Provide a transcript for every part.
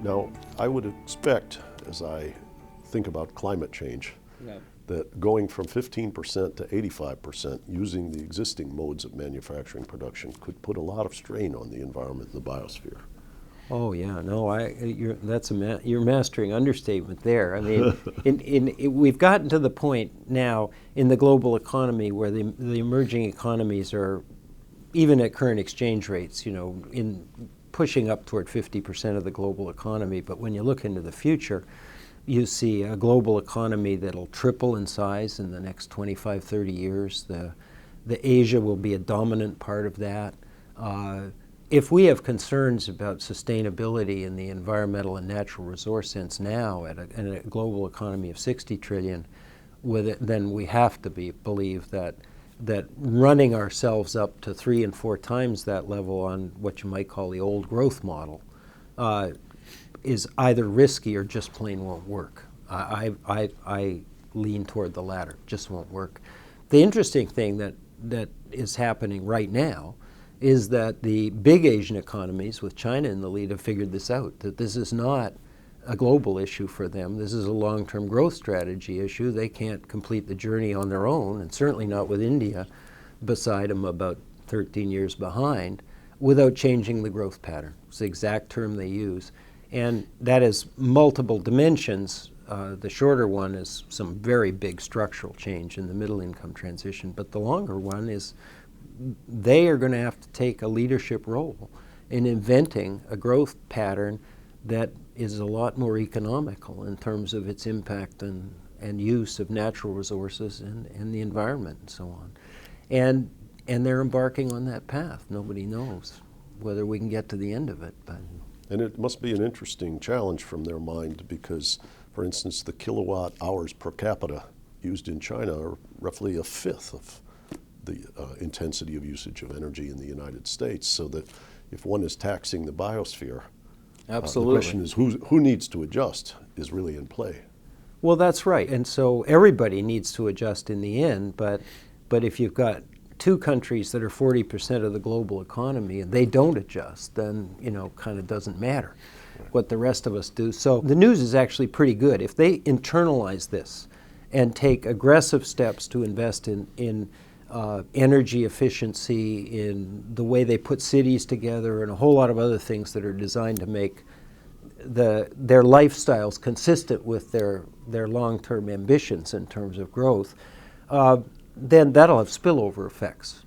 Now, I would expect, as I think about climate change, that going from 15% to 85% using the existing modes of manufacturing production could put a lot of strain on the environment and the biosphere. Oh yeah, no, you're mastering understatement there. I mean, we've gotten to the point now in the global economy where the emerging economies are, even at current exchange rates, in pushing up toward 50% of the global economy. But when you look into the future, you see a global economy that'll triple in size in the next 25, 30 years. The Asia will be a dominant part of that. If we have concerns about sustainability in the environmental and natural resource sense now in a global economy of 60 trillion, then we have to believe that running ourselves up to 3 and 4 times that level on what you might call the old growth model is either risky or just plain won't work. I lean toward the latter, just won't work. The interesting thing that is happening right now is that the big Asian economies, with China in the lead, have figured this out, that this is not a global issue for them. This is a long-term growth strategy issue. They can't complete the journey on their own, and certainly not with India beside them about 13 years behind, without changing the growth pattern. It's the exact term they use. And that has multiple dimensions. The shorter one is some very big structural change in the middle income transition, but the longer one is they are going to have to take a leadership role in inventing a growth pattern that is a lot more economical in terms of its impact and use of natural resources and the environment and so on. And they're embarking on that path. Nobody knows whether we can get to the end of it. And it must be an interesting challenge from their mind because, for instance, the kilowatt hours per capita used in China are roughly a fifth of the intensity of usage of energy in the United States, so that if one is taxing the biosphere, absolutely, the question is who needs to adjust is really in play. Well, that's right, and so everybody needs to adjust in the end, but if you've got 2 countries that are 40% of the global economy and they don't adjust, then kind of doesn't matter what the rest of us do. So the news is actually pretty good. If they internalize this and take aggressive steps to invest in energy efficiency, in the way they put cities together, and a whole lot of other things that are designed to make their lifestyles consistent with their long-term ambitions in terms of growth, then that'll have spillover effects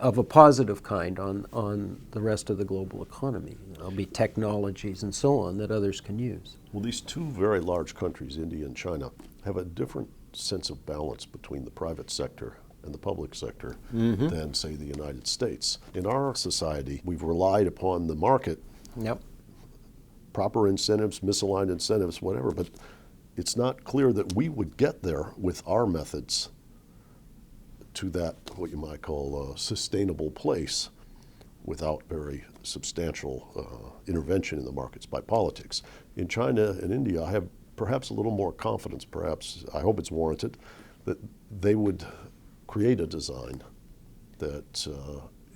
of a positive kind on the rest of the global economy. There'll be technologies and so on that others can use. Well, these 2 very large countries, India and China, have a different sense of balance between the private sector and the public sector than, say, the United States. In our society, we've relied upon the market, proper incentives, misaligned incentives, whatever, but it's not clear that we would get there with our methods to that, what you might call a sustainable place, without very substantial intervention in the markets by politics. In China and India, I have perhaps a little more confidence, perhaps, I hope it's warranted, that they would create a design that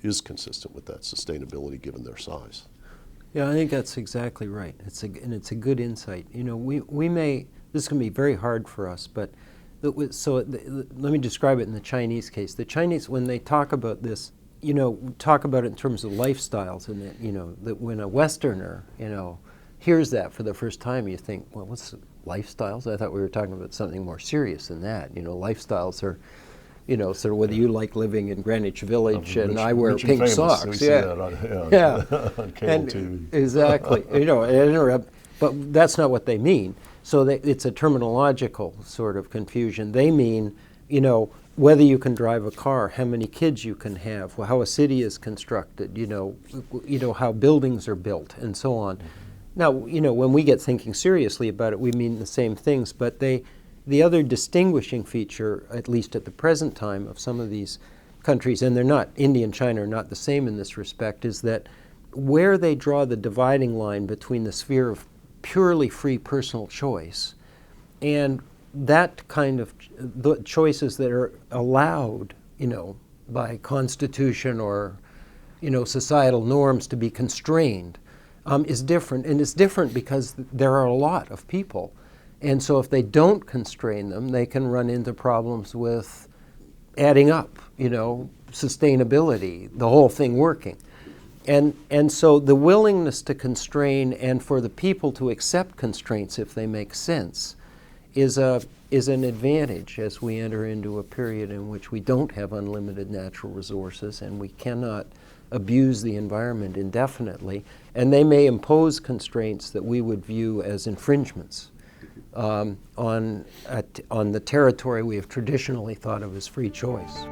is consistent with that sustainability given their size. Yeah, I think that's exactly right. It's a good insight. We may, this is going to be very hard for us, but let me describe it in the Chinese case. The Chinese, when they talk about this, talk about it in terms of lifestyles, and that when a Westerner, hears that for the first time, you think, well, what's lifestyles? I thought we were talking about something more serious than that. Lifestyles are, sort of whether you like living in Greenwich Village and I wear pink socks. We see that on cable TV. Exactly. But that's not what they mean. So it's a terminological sort of confusion. They mean, whether you can drive a car, how many kids you can have, how a city is constructed, how buildings are built, and so on. Now, when we get thinking seriously about it, we mean the same things, but the other distinguishing feature, at least at the present time, of some of these countries, and they're not, India and China are not the same in this respect, is that where they draw the dividing line between the sphere of purely free personal choice and that kind of the choices that are allowed, by constitution or, societal norms to be constrained, is different. And it's different because there are a lot of people. And so if they don't constrain them, they can run into problems with adding up, sustainability, the whole thing working. And so the willingness to constrain and for the people to accept constraints if they make sense is an advantage as we enter into a period in which we don't have unlimited natural resources and we cannot abuse the environment indefinitely. And they may impose constraints that we would view as infringements on the territory we have traditionally thought of as free choice.